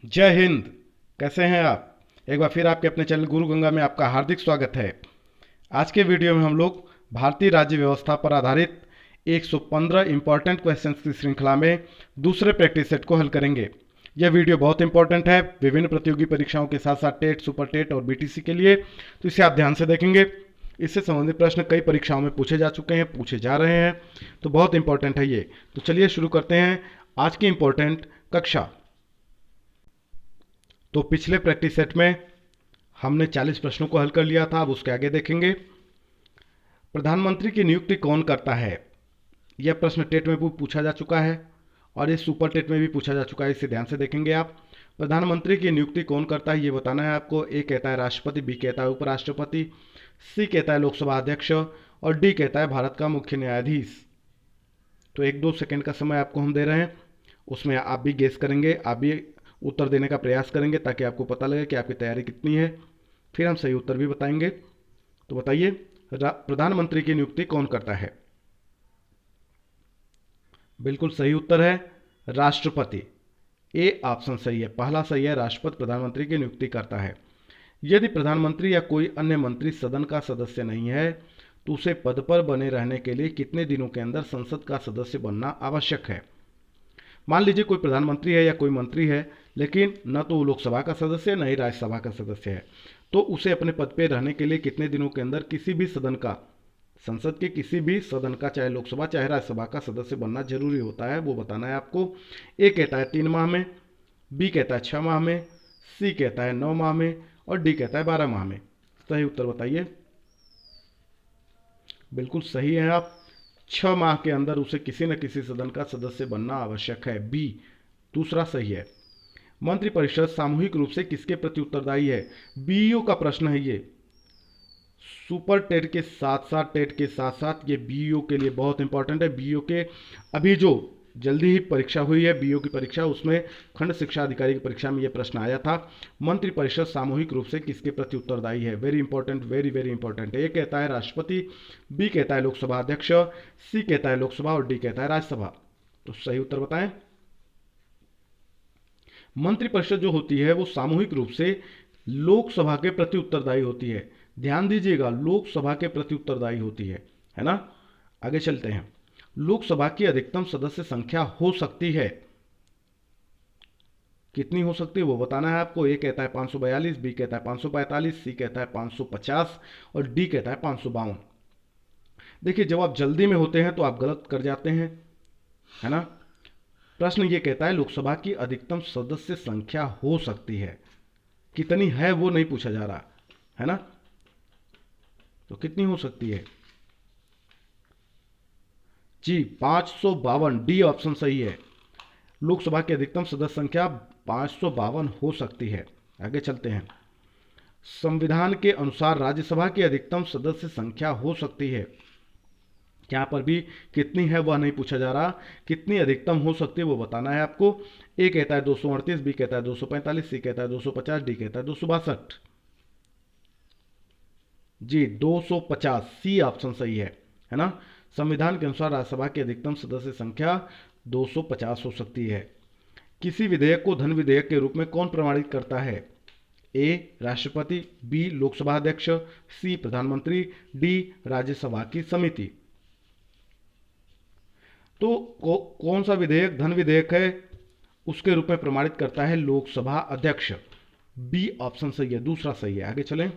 जय हिंद। कैसे हैं आप? एक बार फिर आपके अपने चैनल गुरु गंगा में आपका हार्दिक स्वागत है। आज के वीडियो में हम लोग भारतीय राज्य व्यवस्था पर आधारित 115 इंपॉर्टेंट क्वेश्चंस की श्रृंखला में दूसरे प्रैक्टिस सेट को हल करेंगे। यह वीडियो बहुत इंपॉर्टेंट है विभिन्न प्रतियोगी परीक्षाओं के साथ साथ टेट, सुपर टेट और बीटीसी के लिए, तो इसे आप ध्यान से देखेंगे। इससे संबंधित प्रश्न कई परीक्षाओं में पूछे जा चुके हैं, पूछे जा रहे हैं, तो बहुत इंपॉर्टेंट है ये। तो चलिए शुरू करते हैं आज की इंपॉर्टेंट कक्षा। तो पिछले प्रैक्टिस सेट में हमने 40 प्रश्नों को हल कर लिया था। अब उसके आगे देखेंगे। प्रधानमंत्री की नियुक्ति कौन करता है? यह प्रश्न टेट में भी पूछा जा चुका है और ये सुपर टेट में भी पूछा जा चुका है, इसे ध्यान से देखेंगे आप। प्रधानमंत्री की नियुक्ति कौन करता है ये बताना है आपको। ए कहता है राष्ट्रपति, बी कहता है उपराष्ट्रपति, सी कहता है लोकसभा अध्यक्ष और डी कहता है भारत का मुख्य न्यायाधीश। तो 1-2 सेकेंड का समय आपको हम दे रहे हैं, उसमें आप भी गेस करेंगे, आप भी उत्तर देने का प्रयास करेंगे ताकि आपको पता लगे कि आपकी तैयारी कितनी है। फिर हम सही उत्तर भी बताएंगे। तो बताइए, प्रधानमंत्री की नियुक्ति कौन करता है? बिल्कुल सही उत्तर है राष्ट्रपति। ए ऑप्शन सही है, पहला सही है। राष्ट्रपति प्रधानमंत्री की नियुक्ति करता है। यदि प्रधानमंत्री या कोई अन्य मंत्री सदन का सदस्य नहीं है तो उसे पद पर बने रहने के लिए कितने दिनों के अंदर संसद का सदस्य बनना आवश्यक है? मान लीजिए कोई प्रधानमंत्री है या कोई मंत्री है, लेकिन न तो वो लोकसभा का सदस्य है न ही राज्यसभा का सदस्य है, तो उसे अपने पद पर रहने के लिए कितने दिनों के अंदर किसी भी सदन का, संसद के किसी भी सदन का, चाहे लोकसभा चाहे राज्यसभा का सदस्य बनना जरूरी होता है, वो बताना है आपको। ए कहता है 3 माह में, बी कहता है 6 माह में, सी कहता है 9 माह में और डी कहता है 12 माह में। सही उत्तर बताइए। बिल्कुल सही है आप। 6 माह के अंदर उसे किसी न किसी सदन का सदस्य बनना आवश्यक है, बी दूसरा सही है। मंत्रिपरिषद सामूहिक रूप से किसके प्रति उत्तरदायी है? बीईओ का प्रश्न है ये। सुपर टेट के साथ साथ, टेट के साथ साथ ये बीईओ के लिए बहुत इंपॉर्टेंट है। बीईओ के अभी जो जल्दी ही परीक्षा हुई है बीईओ की परीक्षा, उसमें खंड शिक्षा अधिकारी की परीक्षा में ये प्रश्न आया था। मंत्रिपरिषद सामूहिक रूप से किसके प्रति उत्तरदायी है? Very important, very very important. A कहता है राष्ट्रपति, बी कहता है लोकसभा अध्यक्ष, सी कहता है लोकसभा और डी कहता है राज्यसभा। तो सही उत्तर बताएं। मंत्रिपरिषद जो होती है वो सामूहिक रूप से लोकसभा के प्रति उत्तरदायी होती है। ध्यान दीजिएगा, लोकसभा के प्रति उत्तरदायी होती है ना। आगे चलते हैं। लोकसभा की अधिकतम सदस्य संख्या हो सकती है, कितनी हो सकती है वो बताना है आपको। ए कहता है 542, बी कहता है 545, सी कहता है 550 और डी कहता है 552। देखिए, जब आप जल्दी में होते हैं तो आप गलत कर जाते हैं, है ना। प्रश्न ये कहता है लोकसभा की अधिकतम सदस्य संख्या हो सकती है, कितनी है वो नहीं पूछा जा रहा, है ना। तो कितनी हो सकती है? जी 552, डी ऑप्शन सही है। लोकसभा की अधिकतम सदस्य संख्या 552 हो सकती है। आगे चलते हैं। संविधान के अनुसार राज्यसभा की अधिकतम सदस्य संख्या हो सकती है, यहाँ पर भी कितनी है वह नहीं पूछा जा रहा, कितनी अधिकतम हो सकती है वो बताना है आपको। ए कहता है 238, बी कहता है 245, सी कहता है 250, डी कहता है 262। जी 250, सी ऑप्शन सही है ना। संविधान के अनुसार राज्यसभा की अधिकतम सदस्य संख्या 250 हो सकती है। किसी विधेयक को धन विधेयक के रूप में कौन प्रमाणित करता है? ए राष्ट्रपति, बी लोकसभा अध्यक्ष, सी प्रधानमंत्री, डी राज्यसभा की समिति। तो कौन सा विधेयक धन विधेयक है उसके रूप में प्रमाणित करता है? लोकसभा अध्यक्ष। बी ऑप्शन सही है, दूसरा सही है। आगे चलें।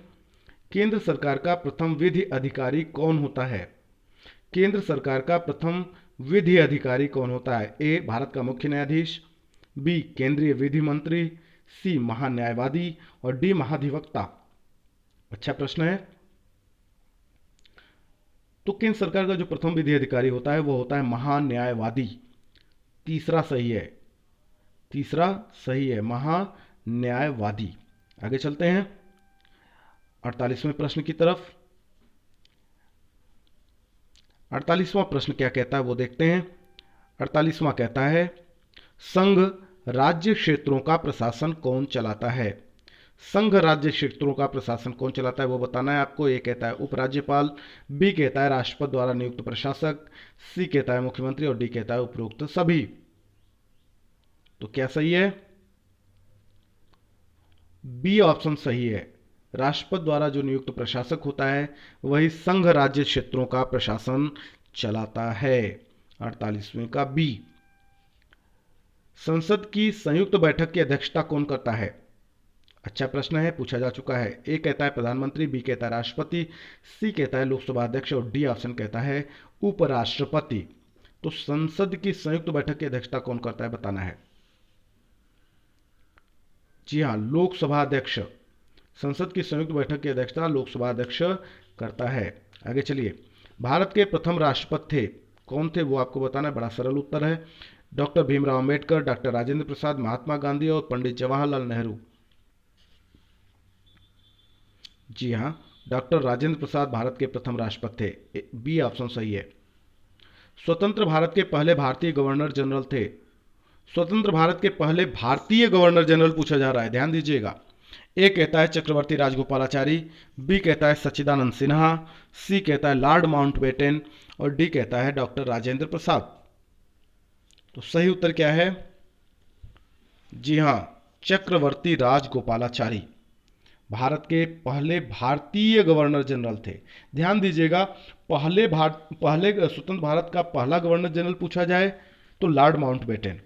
केंद्र सरकार का प्रथम विधि अधिकारी कौन होता है? केंद्र सरकार का प्रथम विधि अधिकारी कौन होता है? ए भारत का मुख्य न्यायाधीश, बी केंद्रीय विधि मंत्री, सी महान्यायवादी और डी महाधिवक्ता। अच्छा प्रश्न है। तो केंद्र सरकार का जो प्रथम विधि अधिकारी होता है वो होता है महान्यायवादी। तीसरा सही है, तीसरा सही है, महान्यायवादी। आगे चलते हैं 48वें प्रश्न की तरफ। 48वां प्रश्न क्या कहता है वो देखते हैं। 48वां कहता है संघ राज्य क्षेत्रों का प्रशासन कौन चलाता है? संघ राज्य क्षेत्रों का प्रशासन कौन चलाता है वो बताना है आपको। ए कहता है उपराज्यपाल, बी कहता है राष्ट्रपति द्वारा नियुक्त प्रशासक, सी कहता है मुख्यमंत्री और डी कहता है उपरोक्त सभी। तो क्या सही है? बी ऑप्शन सही है। राष्ट्रपति द्वारा जो नियुक्त प्रशासक होता है वही संघ राज्य क्षेत्रों का प्रशासन चलाता है। 48वें का बी। संसद की संयुक्त बैठक की अध्यक्षता कौन करता है? अच्छा प्रश्न है, पूछा जा चुका है। ए कहता है प्रधानमंत्री, बी कहता है राष्ट्रपति, सी कहता है लोकसभा अध्यक्ष और डी ऑप्शन कहता है उपराष्ट्रपति। तो संसद की संयुक्त बैठक की अध्यक्षता कौन करता है बताना है। जी हाँ, लोकसभा अध्यक्ष। संसद की संयुक्त बैठक की अध्यक्षता लोकसभा अध्यक्ष करता है। आगे चलिए, भारत के प्रथम राष्ट्रपति थे, कौन थे वो आपको बताना है। बड़ा सरल उत्तर है, डॉक्टर भीमराव अंबेडकर, डॉक्टर राजेंद्र प्रसाद, महात्मा गांधी और पंडित जवाहरलाल नेहरू। जी हाँ, डॉक्टर राजेंद्र प्रसाद भारत के प्रथम राष्ट्रपति थे। बी ऑप्शन सही है। स्वतंत्र भारत के पहले भारतीय गवर्नर जनरल थे। स्वतंत्र भारत के पहले भारतीय गवर्नर जनरल पूछा जा रहा है, ध्यान दीजिएगा। ए कहता है चक्रवर्ती राजगोपालाचारी, बी कहता है सच्चिदानंद सिन्हा, सी कहता है लॉर्ड माउंटबेटन और डी कहता है डॉक्टर राजेंद्र प्रसाद। तो सही उत्तर क्या है? जी हाँ, चक्रवर्ती राजगोपालाचारी भारत के पहले भारतीय गवर्नर जनरल थे। ध्यान दीजिएगा, पहले स्वतंत्र भारत का पहला गवर्नर जनरल पूछा जाए तो लॉर्ड माउंटबेटन,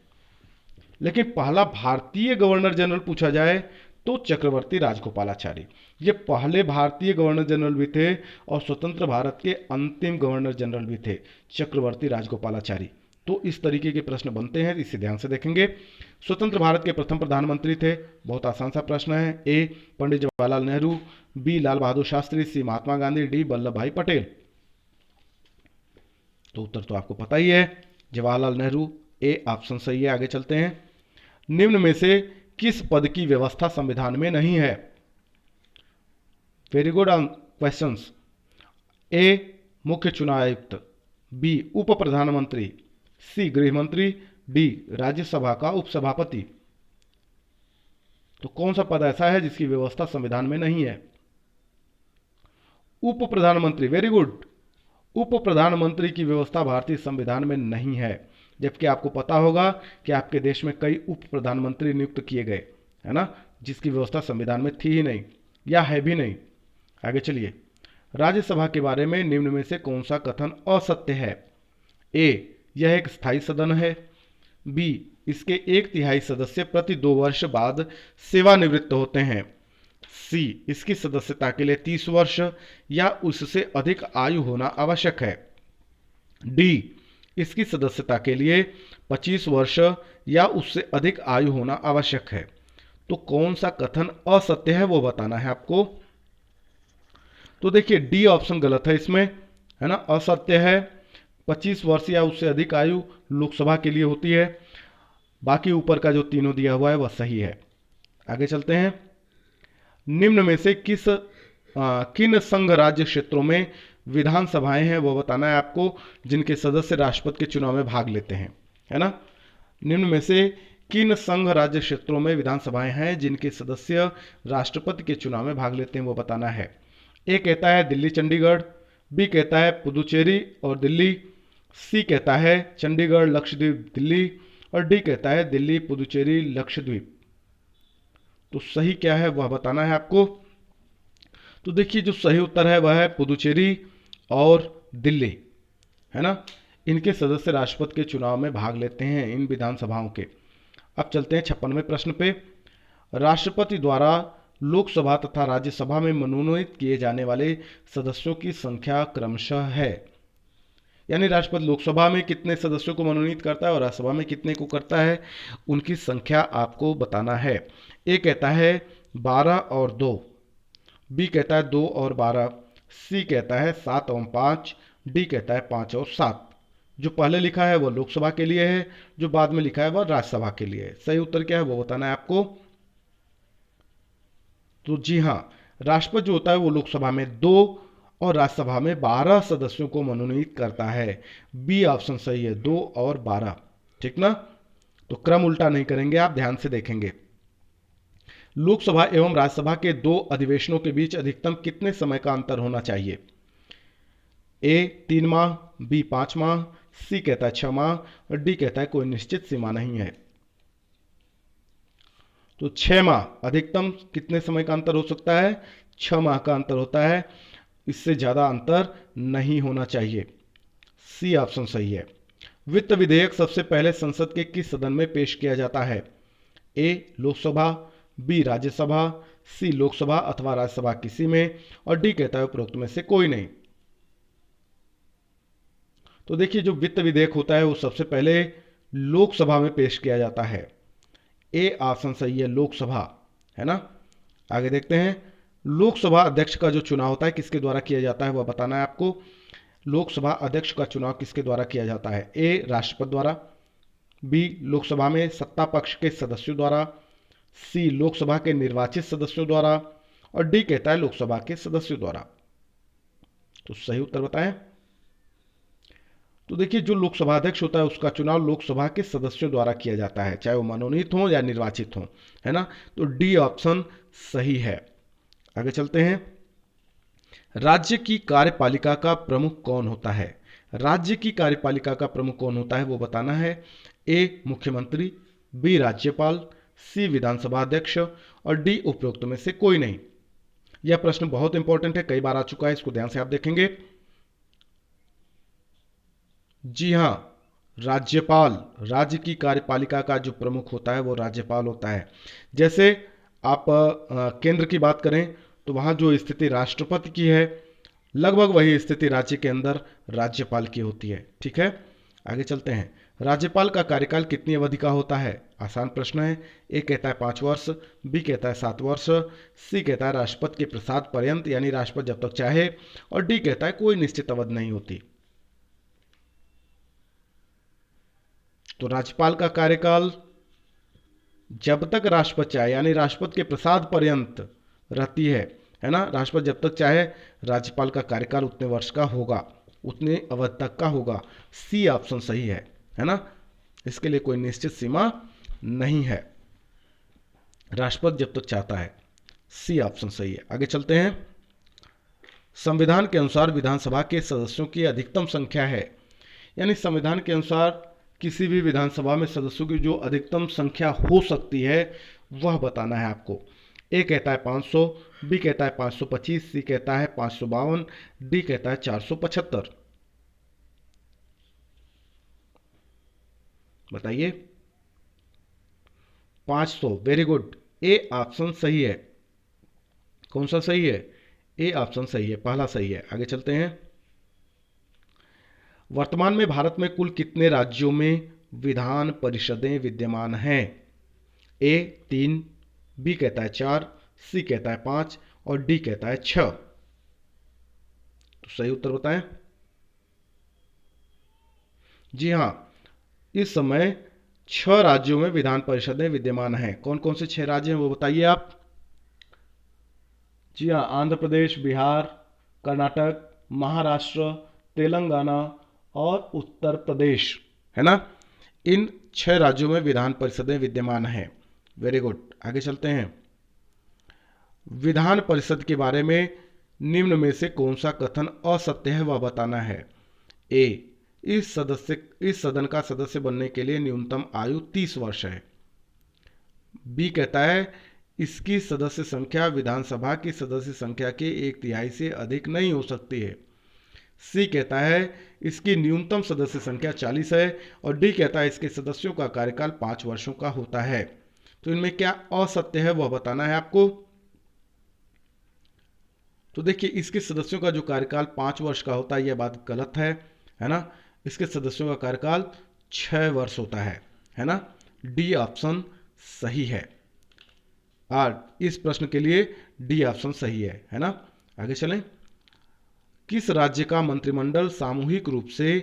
लेकिन पहला भारतीय गवर्नर जनरल पूछा जाए तो चक्रवर्ती राजगोपालाचारी। ये पहले भारतीय गवर्नर जनरल भी थे और स्वतंत्र भारत के अंतिम गवर्नर जनरल भी थे, चक्रवर्ती राजगोपालाचारी। तो इस तरीके के प्रश्न बनते हैं, इसे ध्यान से देखेंगे। स्वतंत्र भारत के प्रथम प्रधानमंत्री थे, बहुत आसान सा प्रश्न है। ए पंडित जवाहरलाल नेहरू, बी लाल बहादुर शास्त्री, सी महात्मा गांधी, डी वल्लभ भाई पटेल। तो उत्तर तो आपको पता ही है, जवाहरलाल नेहरू। ए ऑप्शन सही है। आगे चलते हैं, निम्न में से किस पद की व्यवस्था संविधान में नहीं है? Very good questions. ए मुख्य चुनाव आयुक्त, बी उप प्रधानमंत्री, सी गृह मंत्री, डी राज्यसभा का उपसभापति। तो कौन सा पद ऐसा है जिसकी व्यवस्था संविधान में नहीं है? उप प्रधानमंत्री, वेरी गुड। उप प्रधानमंत्री की व्यवस्था भारतीय संविधान में नहीं है, जबकि आपको पता होगा कि आपके देश में कई उप प्रधानमंत्री नियुक्त किए गए, है ना, जिसकी व्यवस्था संविधान में थी ही नहीं या है भी नहीं। आगे चलिए, राज्यसभा के बारे में निम्न में से कौन सा कथन असत्य है? ए यह एक स्थायी सदन है, बी इसके 1/3 सदस्य प्रति 2 वर्ष बाद सेवानिवृत्त होते हैं, सी इसकी सदस्यता के लिए 30 वर्ष या उससे अधिक आयु होना आवश्यक है, डी इसकी सदस्यता के लिए 25 वर्ष या उससे अधिक आयु होना आवश्यक है। तो कौन सा कथन असत्य है वो बताना है आपको। तो देखिए, डी ऑप्शन गलत है इसमें, है ना, असत्य है। 25 वर्ष या उससे अधिक आयु लोकसभा के लिए होती है, बाकी ऊपर का जो तीनों दिया हुआ है वह सही है। आगे चलते हैं, निम्न में से किन संघ राज्य क्षेत्रों में विधानसभाएं हैं वो बताना है आपको, जिनके सदस्य राष्ट्रपति के चुनाव में भाग लेते हैं, है ना। निम्न में से किन संघ राज्य क्षेत्रों में विधानसभाएं हैं जिनके सदस्य राष्ट्रपति के चुनाव में भाग लेते हैं वो बताना है। ए कहता है दिल्ली चंडीगढ़, बी कहता है पुदुचेरी और दिल्ली, सी कहता है चंडीगढ़ लक्षद्वीप दिल्ली और डी कहता है दिल्ली पुदुचेरी लक्षद्वीप। तो सही क्या है वह बताना है आपको। तो देखिए, जो सही उत्तर है वह है पुदुचेरी और दिल्ली, है ना। इनके सदस्य राष्ट्रपति के चुनाव में भाग लेते हैं, इन विधानसभाओं के। अब चलते हैं 56वें प्रश्न पे। राष्ट्रपति द्वारा लोकसभा तथा राज्यसभा में मनोनीत किए जाने वाले सदस्यों की संख्या क्रमशः है, यानी राष्ट्रपति लोकसभा में कितने सदस्यों को मनोनीत करता है और राज्यसभा में कितने को करता है, उनकी संख्या आपको बताना है। ए कहता है 12 और 2, बी कहता है 2 और 12, सी कहता है 7 और 5, डी कहता है 5 और 7। जो पहले लिखा है वो लोकसभा के लिए है, जो बाद में लिखा है वह राज्यसभा के लिए है। सही उत्तर क्या है वो बताना है आपको। तो जी हाँ, राष्ट्रपति जो होता है वो लोकसभा में 2 और राज्यसभा में 12 सदस्यों को मनोनीत करता है। बी ऑप्शन सही है, 2 और 12, ठीक ना। तो क्रम उल्टा नहीं करेंगे, आप ध्यान से देखेंगे। लोकसभा एवं राज्यसभा के 2 अधिवेशनों के बीच अधिकतम कितने समय का अंतर होना चाहिए? ए 3 माह, बी 5 माह, सी कहता है 6 माह और डी कहता है कोई निश्चित सीमा नहीं है। तो 6 माह, अधिकतम कितने समय का अंतर हो सकता है? 6 माह का अंतर होता है, इससे ज्यादा अंतर नहीं होना चाहिए। सी ऑप्शन सही है। वित्त विधेयक सबसे पहले संसद के किस सदन में पेश किया जाता है? ए लोकसभा, बी राज्यसभा, सी लोकसभा अथवा राज्यसभा किसी में, और डी कहता है उपरोक्त में से कोई नहीं। तो देखिए, जो वित्त विधेयक होता है वो सबसे पहले लोकसभा में पेश किया जाता है। ए ऑप्शन सही है, लोकसभा, है ना। आगे देखते हैं, लोकसभा अध्यक्ष का जो चुनाव होता है किसके द्वारा किया जाता है वह बताना है आपको। लोकसभा अध्यक्ष का चुनाव किसके द्वारा किया जाता है? ए राष्ट्रपति द्वारा, बी लोकसभा में सत्ता पक्ष के सदस्यों द्वारा, सी लोकसभा के निर्वाचित सदस्यों द्वारा, और डी कहता है लोकसभा के सदस्यों द्वारा। तो सही उत्तर बताएं। तो देखिए, जो लोकसभा अध्यक्ष होता है उसका चुनाव लोकसभा के सदस्यों द्वारा किया जाता है, चाहे वो मनोनीत हो या निर्वाचित हो, है ना। तो डी ऑप्शन सही है। आगे चलते हैं, राज्य की कार्यपालिका का प्रमुख कौन होता है? राज्य की कार्यपालिका का प्रमुख कौन होता है वो बताना है। ए मुख्यमंत्री, बी राज्यपाल, सी विधानसभा अध्यक्ष, और डी उपरोक्त में से कोई नहीं। यह प्रश्न बहुत इंपॉर्टेंट है, कई बार आ चुका है, इसको ध्यान से आप देखेंगे। जी हां, राज्यपाल। राज्य की कार्यपालिका का जो प्रमुख होता है वो राज्यपाल होता है। जैसे आप केंद्र की बात करें तो वहां जो स्थिति राष्ट्रपति की है, लगभग वही स्थिति राज्य के अंदर राज्यपाल की होती है। ठीक है, आगे चलते हैं। राज्यपाल का कार्यकाल कितनी अवधि का होता है? आसान प्रश्न है। ए कहता है 5 वर्ष, बी कहता है 7 वर्ष, सी कहता है राष्ट्रपति के प्रसाद पर्यंत यानी राष्ट्रपति जब तक चाहे, और डी कहता है कोई निश्चित अवधि नहीं होती। तो राज्यपाल का कार्यकाल जब तक राष्ट्रपति चाहे यानी राष्ट्रपति के प्रसाद पर्यंत रहती है ना। राष्ट्रपति जब तक चाहे राज्यपाल का कार्यकाल उतने वर्ष का होगा, उतने अवधि तक का होगा। सी ऑप्शन सही है ना। इसके लिए कोई निश्चित सीमा नहीं है, राष्ट्रपति जब तक चाहता है। सी ऑप्शन सही है। आगे चलते हैं, संविधान के अनुसार विधानसभा के सदस्यों की अधिकतम संख्या है, यानी संविधान के अनुसार किसी भी विधानसभा में सदस्यों की जो अधिकतम संख्या हो सकती है वह बताना है आपको। ए कहता है 500, बी कहता है 525, सी कहता है 552, डी कहता है 475। बताइए। 500, वेरी गुड, ए ऑप्शन सही है। कौन सा सही है? ए ऑप्शन सही है, पहला सही है। आगे चलते हैं, वर्तमान में भारत में कुल कितने राज्यों में विधान परिषदें विद्यमान हैं? ए 3, बी कहता है 4, सी कहता है 5, और डी कहता है 6। तो सही उत्तर बताएं। जी हां, इस समय 6 राज्यों में विधान परिषदें विद्यमान हैं। कौन कौन से 6 राज्य हैं वो बताइए आप। जी हाँ, आंध्र प्रदेश, बिहार, कर्नाटक, महाराष्ट्र, तेलंगाना और उत्तर प्रदेश, है ना। इन 6 राज्यों में विधान परिषदें विद्यमान हैं। Very good. आगे चलते हैं, विधान परिषद के बारे में निम्न में से कौन सा कथन असत्य है वह बताना है। ए, इस सदन का सदस्य बनने के लिए न्यूनतम आयु 30 वर्ष है। बी कहता है इसकी सदस्य संख्या विधानसभा की सदस्य संख्या के 1/3 से अधिक नहीं हो सकती है। सी कहता है इसकी न्यूनतम सदस्य संख्या 40 है, और डी कहता है इसके सदस्यों का कार्यकाल 5 वर्षों का होता है। तो इनमें क्या असत्य है वह बताना है आपको। तो देखिए, इसके सदस्यों का जो कार्यकाल 5 वर्ष का होता है यह बात गलत है ना। इसके सदस्यों का कार्यकाल 6 वर्ष होता है ना। डी ऑप्शन सही है, और इस प्रश्न के लिए डी ऑप्शन सही है ना। आगे चलें, किस राज्य का मंत्रिमंडल सामूहिक रूप से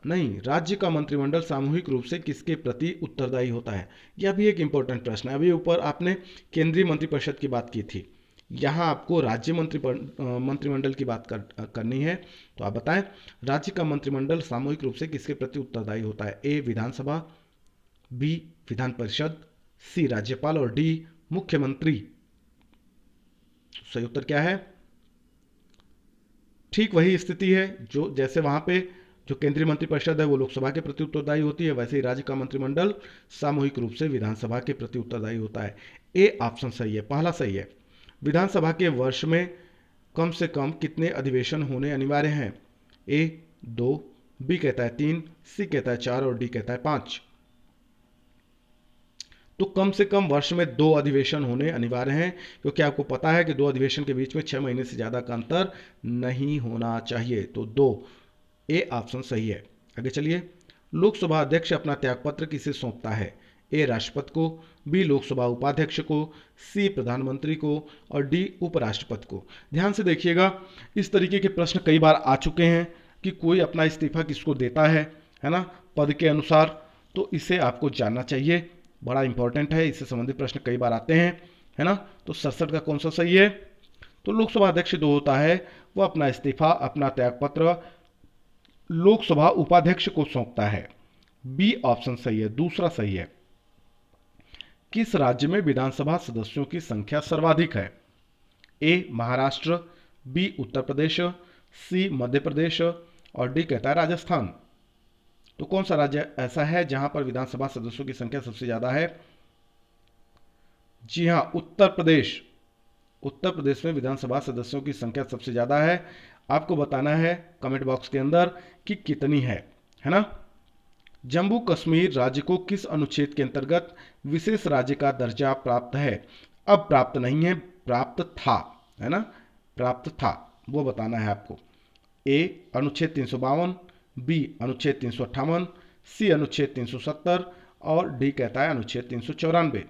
राज्य का मंत्रिमंडल सामूहिक रूप से किसके प्रति उत्तरदायी होता है? यह भी एक इंपॉर्टेंट प्रश्न है। अभी ऊपर आपने केंद्रीय मंत्रिपरिषद की बात की थी, यहाँ आपको राज्य मंत्रिमंडल की बात करनी है। तो आप बताएं, राज्य का मंत्रिमंडल सामूहिक रूप से किसके प्रति उत्तरदायी होता है? ए विधानसभा, बी विधान परिषद, सी राज्यपाल, और डी मुख्यमंत्री। सही उत्तर क्या है? ठीक वही स्थिति है जो जैसे वहां पे जो केंद्रीय मंत्रिपरिषद है वो लोकसभा के प्रति उत्तरदायी होती है, वैसे ही राज्य का मंत्रिमंडल सामूहिक रूप से विधानसभा के प्रति उत्तरदायी होता है। ए ऑप्शन सही है, पहला सही है। विधानसभा के वर्ष में कम से कम कितने अधिवेशन होने अनिवार्य हैं? ए 2, बी कहता है 3, सी कहता है 4 और डी कहता है 5। तो कम से कम वर्ष में 2 अधिवेशन होने अनिवार्य हैं, क्योंकि आपको पता है कि 2 अधिवेशन के बीच में 6 महीने से ज़्यादा का अंतर नहीं होना चाहिए। तो 2, ए ऑप्शन सही है। आगे चलिए। लोकसभा अध्यक्ष अपना त्यागपत्र किसे सौंपता है? ए राष्ट्रपति को, बी लोकसभा उपाध्यक्ष को, सी प्रधानमंत्री को और डी उपराष्ट्रपति को। ध्यान से देखिएगा, इस तरीके के प्रश्न कई बार आ चुके हैं कि कोई अपना इस्तीफा किसको देता है ना, पद के अनुसार। तो इसे आपको जानना चाहिए, बड़ा इंपॉर्टेंट है, इससे संबंधित प्रश्न कई बार आते हैं, है ना। तो 67 का कौन सा सही है? तो लोकसभा अध्यक्ष जो होता है वो अपना इस्तीफा, अपना त्यागपत्र लोकसभा उपाध्यक्ष को सौंपता है। बी ऑप्शन सही है, दूसरा सही है। किस राज्य में विधानसभा सदस्यों की संख्या सर्वाधिक है? ए महाराष्ट्र, बी उत्तर प्रदेश, सी मध्य प्रदेश और डी कहता है राजस्थान। तो कौन सा राज्य ऐसा है जहां पर विधानसभा सदस्यों की संख्या सबसे ज्यादा है? जी हां, उत्तर प्रदेश। उत्तर प्रदेश में विधानसभा सदस्यों की संख्या सबसे ज्यादा है। आपको बताना है कमेंट बॉक्स के अंदर कि कितनी है ना। जम्मू कश्मीर राज्य को किस अनुच्छेद के अंतर्गत विशेष राज्य का दर्जा प्राप्त है? अब प्राप्त नहीं है, प्राप्त था, है ना, प्राप्त था, वो बताना है आपको। ए अनुच्छेद 352, बी अनुच्छेद 358, सी अनुच्छेद 370 और डी कहता है अनुच्छेद 394।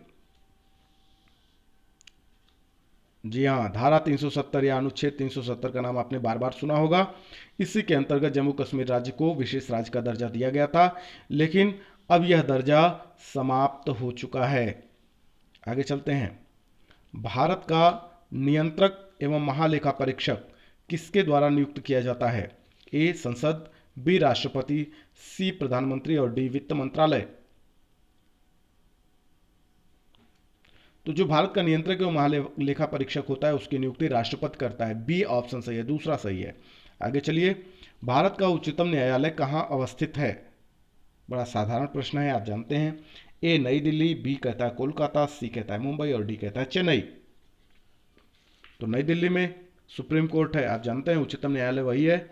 जी हाँ, धारा 370 या अनुच्छेद 370 का नाम आपने बार बार सुना होगा। इसी के अंतर्गत जम्मू कश्मीर राज्य को विशेष राज्य का दर्जा दिया गया था, लेकिन अब यह दर्जा समाप्त हो चुका है। आगे चलते हैं। भारत का नियंत्रक एवं महालेखा परीक्षक किसके द्वारा नियुक्त किया जाता है? ए संसद, बी राष्ट्रपति, सी प्रधानमंत्री और डी वित्त मंत्रालय। तो जो भारत का नियंत्रक एवं महालेखा परीक्षक होता है उसकी नियुक्ति राष्ट्रपति करता है। बी ऑप्शन सही है, दूसरा सही है। आगे चलिए। भारत का उच्चतम न्यायालय कहाँ अवस्थित है? बड़ा साधारण प्रश्न है, आप जानते हैं। ए नई दिल्ली, बी कहता है कोलकाता, सी कहता है मुंबई और डी कहता है चेन्नई। तो नई दिल्ली में सुप्रीम कोर्ट है, आप जानते हैं, उच्चतम न्यायालय वही है।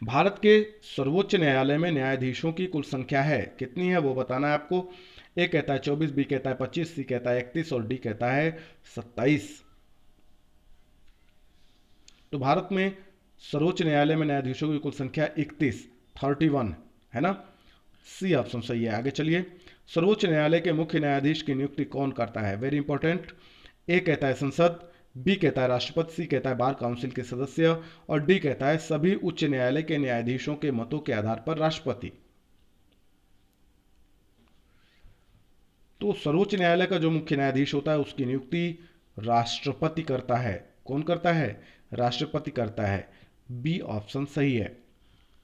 भारत के सर्वोच्च न्यायालय में न्यायाधीशों की कुल संख्या है, कितनी है वो बताना है आपको। ए कहता है 24, बी कहता है 25, सी कहता है 31 और डी कहता है 27। तो भारत में सर्वोच्च न्यायालय में न्यायाधीशों की कुल संख्या 31 है ना। सी ऑप्शन सही है। आगे चलिए। सर्वोच्च न्यायालय के मुख्य न्यायाधीश की नियुक्ति कौन करता है? Very important. ए कहता है संसद, बी कहता है राष्ट्रपति, सी कहता है बार काउंसिल के सदस्य और डी कहता है सभी उच्च न्यायालय के न्यायाधीशों के मतों के आधार पर राष्ट्रपति। तो सर्वोच्च न्यायालय का जो मुख्य न्यायाधीश होता है उसकी नियुक्ति राष्ट्रपति करता है। कौन करता है? राष्ट्रपति करता है। बी ऑप्शन सही है।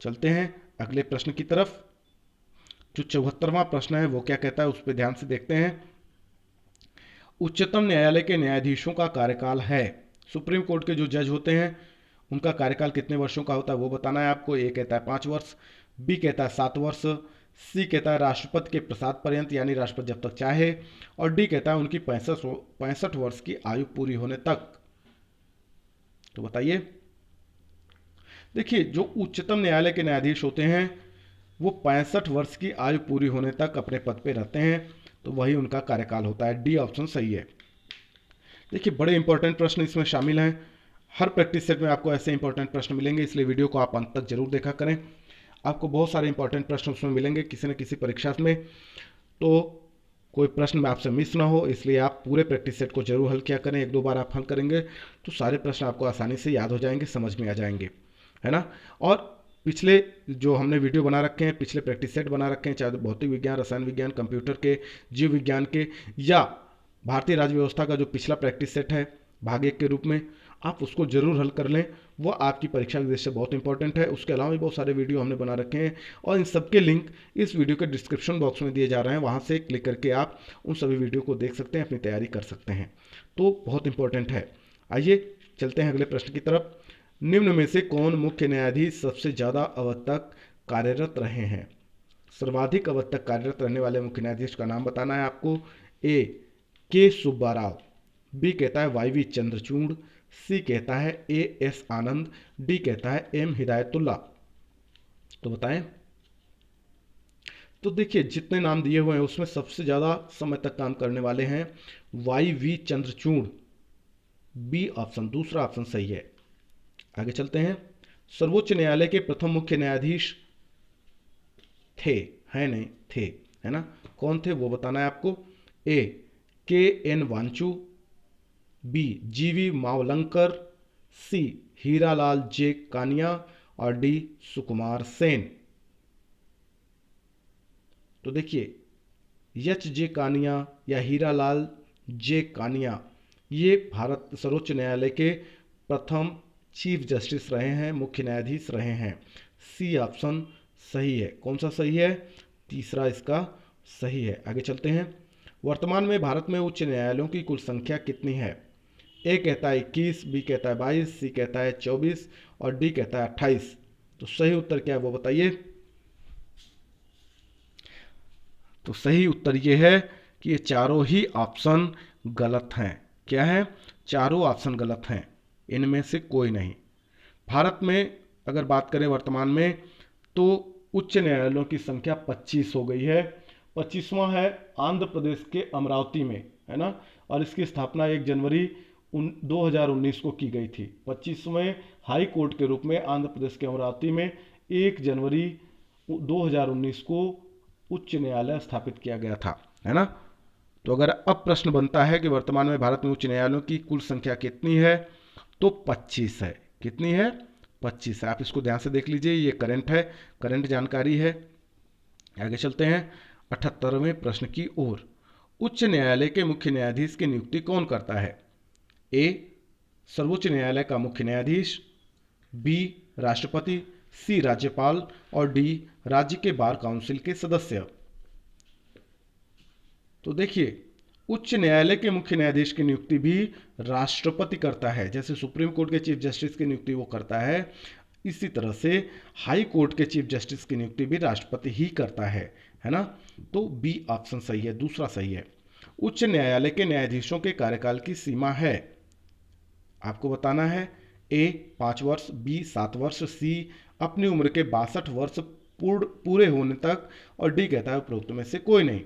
चलते हैं अगले प्रश्न की तरफ। जो 74वां प्रश्न है वो क्या कहता है उस पर ध्यान से देखते हैं। उच्चतम न्यायालय के न्यायाधीशों का कार्यकाल है, सुप्रीम कोर्ट के जो जज होते हैं उनका कार्यकाल कितने वर्षों का होता है वो बताना है आपको। ए कहता है 5 वर्ष, बी कहता है 7 वर्ष, सी कहता है राष्ट्रपति के प्रसाद पर्यंत यानी राष्ट्रपति जब तक चाहे और डी कहता है उनकी 65 वर्ष की आयु पूरी होने तक। तो बताइए। देखिए, जो उच्चतम न्यायालय के न्यायाधीश होते हैं वो 65 वर्ष की आयु पूरी होने तक अपने पद पे रहते हैं, तो वही उनका कार्यकाल होता है। डी ऑप्शन सही है। देखिए, बड़े इंपॉर्टेंट प्रश्न इसमें शामिल हैं। हर प्रैक्टिस सेट में आपको ऐसे इंपॉर्टेंट प्रश्न मिलेंगे, इसलिए वीडियो को आप अंत तक जरूर देखा करें। आपको बहुत सारे इंपॉर्टेंट प्रश्न उसमें मिलेंगे किसी न किसी परीक्षा में, तो कोई प्रश्न में आपसे मिस ना हो, इसलिए आप पूरे प्रैक्टिस सेट को जरूर हल किया करें। 1-2 बार आप हल करेंगे तो सारे प्रश्न आपको आसानी से याद हो जाएंगे, समझ में आ जाएंगे, है ना। और पिछले जो हमने वीडियो बना रखे हैं, पिछले प्रैक्टिस सेट बना रखे हैं, चाहे भौतिक विज्ञान, रसायन विज्ञान, कंप्यूटर के, जीव विज्ञान के या भारतीय राज्य व्यवस्था का जो पिछला प्रैक्टिस सेट है भाग 1 के रूप में, आप उसको जरूर हल कर लें, वो आपकी परीक्षा के दृष्टि से बहुत इंपॉर्टेंट है। उसके अलावा भी बहुत सारे वीडियो हमने बना रखे हैं और इन सबके लिंक इस वीडियो के डिस्क्रिप्शन बॉक्स में दिए जा रहे हैं, वहाँ से क्लिक करके आप उन सभी वीडियो को देख सकते हैं, अपनी तैयारी कर सकते हैं। तो बहुत इंपॉर्टेंट है। आइए चलते हैं अगले प्रश्न की तरफ। निम्न में से कौन मुख्य न्यायाधीश सबसे ज्यादा अवधि तक कार्यरत रहे हैं? सर्वाधिक अवधि तक कार्यरत रहने वाले मुख्य न्यायाधीश का नाम बताना है आपको। ए के सुब्बा राव, बी कहता है वाई वी चंद्रचूड़, सी कहता है ए एस आनंद, डी कहता है एम हिदायतुल्ला। तो बताएं। तो देखिए जितने नाम दिए हुए हैं उसमें सबसे ज़्यादा समय तक काम करने वाले हैं Y V Chandrachud. B option, दूसरा ऑप्शन सही है। आगे चलते हैं। सर्वोच्च न्यायालय के प्रथम मुख्य न्यायाधीश थे, है नहीं थे, है ना, कौन थे वो बताना है आपको। ए के एन वांचू, बी जीवी मावलंकर, सी हीरालाल जे कानिया और डी सुकुमार सेन। तो देखिए एच जे कानिया या हीरालाल जे कानिया ये भारत सर्वोच्च न्यायालय के प्रथम चीफ जस्टिस रहे हैं, मुख्य न्यायाधीश रहे हैं। सी ऑप्शन सही है। कौन सा सही है? तीसरा इसका सही है। आगे चलते हैं। वर्तमान में भारत में उच्च न्यायालयों की कुल संख्या कितनी है? ए कहता है 21, बी कहता है 22, सी कहता है 24 और डी कहता है 28। तो सही उत्तर क्या है वो बताइए। तो सही उत्तर ये है कि ये चारों ही ऑप्शन गलत हैं। क्या है? चारों ऑप्शन गलत हैं, इनमें से कोई नहीं। भारत में अगर बात करें वर्तमान में तो उच्च न्यायालयों की संख्या 25 हो गई है। 25वां है आंध्र प्रदेश के अमरावती में, है ना, और इसकी स्थापना 1 जनवरी 2019 को की गई थी। 25वें हाई कोर्ट के रूप में आंध्र प्रदेश के अमरावती में 1 जनवरी 2019 को उच्च न्यायालय स्थापित किया गया था, है ना। तो अगर अब प्रश्न बनता है कि वर्तमान में भारत में उच्च न्यायालयों की कुल संख्या कितनी है, तो 25 है। कितनी है? 25 है। आप इसको ध्यान से देख लीजिए, ये करंट है, करंट जानकारी है। आगे चलते हैं 78वें प्रश्न की ओर। उच्च न्यायालय के मुख्य न्यायाधीश की नियुक्ति कौन करता है? ए सर्वोच्च न्यायालय का मुख्य न्यायाधीश, बी राष्ट्रपति, सी राज्यपाल और डी राज्य के बार काउंसिल के सदस्य। तो देखिए उच्च न्यायालय के मुख्य न्यायाधीश की नियुक्ति भी राष्ट्रपति करता है। जैसे सुप्रीम कोर्ट के चीफ जस्टिस की नियुक्ति वो करता है, इसी तरह से हाई कोर्ट के चीफ जस्टिस की नियुक्ति भी राष्ट्रपति ही करता है ना। तो बी ऑप्शन सही है, दूसरा सही है। उच्च न्यायालय के न्यायाधीशों के कार्यकाल की सीमा है, आपको बताना है। ए 5 वर्ष, बी 7 वर्ष, सी अपनी उम्र के 62 वर्ष पूरे होने तक और डी कहता है उपरोक्त में से कोई नहीं।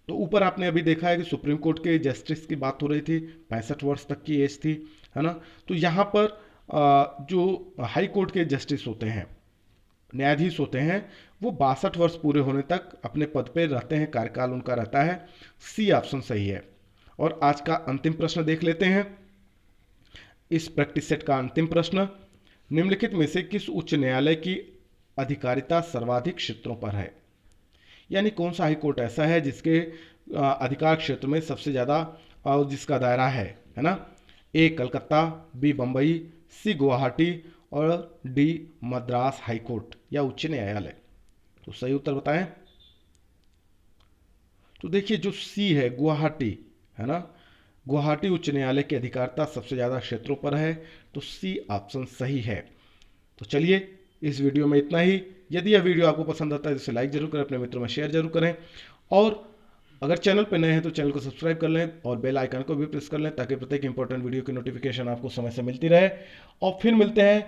तो ऊपर आपने अभी देखा है कि सुप्रीम कोर्ट के जस्टिस की बात हो रही थी, 65 वर्ष तक की एज थी, है ना। तो यहाँ पर जो हाई कोर्ट के जस्टिस होते हैं, न्यायाधीश होते हैं, वो 62 वर्ष पूरे होने तक अपने पद पे रहते हैं, कार्यकाल उनका रहता है। सी ऑप्शन सही है। और आज का अंतिम प्रश्न देख लेते हैं, इस प्रैक्टिस सेट का अंतिम प्रश्न। निम्नलिखित में से किस उच्च न्यायालय की अधिकारिता सर्वाधिक क्षेत्रों पर है? यानी कौन सा हाई कोर्ट ऐसा है जिसके अधिकार क्षेत्र में सबसे ज़्यादा और जिसका दायरा है ना। ए कलकत्ता, बी बम्बई, सी गुवाहाटी और डी मद्रास हाई कोर्ट या उच्च न्यायालय। तो सही उत्तर बताएं। तो देखिए जो सी है गुवाहाटी, है ना, गुवाहाटी उच्च न्यायालय की अधिकारिता सबसे ज़्यादा क्षेत्रों पर है, तो सी ऑप्शन सही है। तो चलिए इस वीडियो में इतना ही। यदि यह वीडियो आपको पसंद आता है तो इसे लाइक जरूर करें, अपने मित्रों में शेयर जरूर करें, और अगर चैनल पर नए हैं तो चैनल को सब्सक्राइब कर लें और बेल आइकन को भी प्रेस कर लें ताकि प्रत्येक इंपॉर्टेंट वीडियो की नोटिफिकेशन आपको समय से मिलती रहे। और फिर मिलते हैं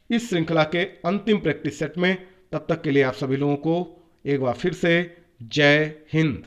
इस श्रृंखला के अंतिम प्रैक्टिस सेट में। तब तक के लिए आप सभी लोगों को एक बार फिर से जय हिंद।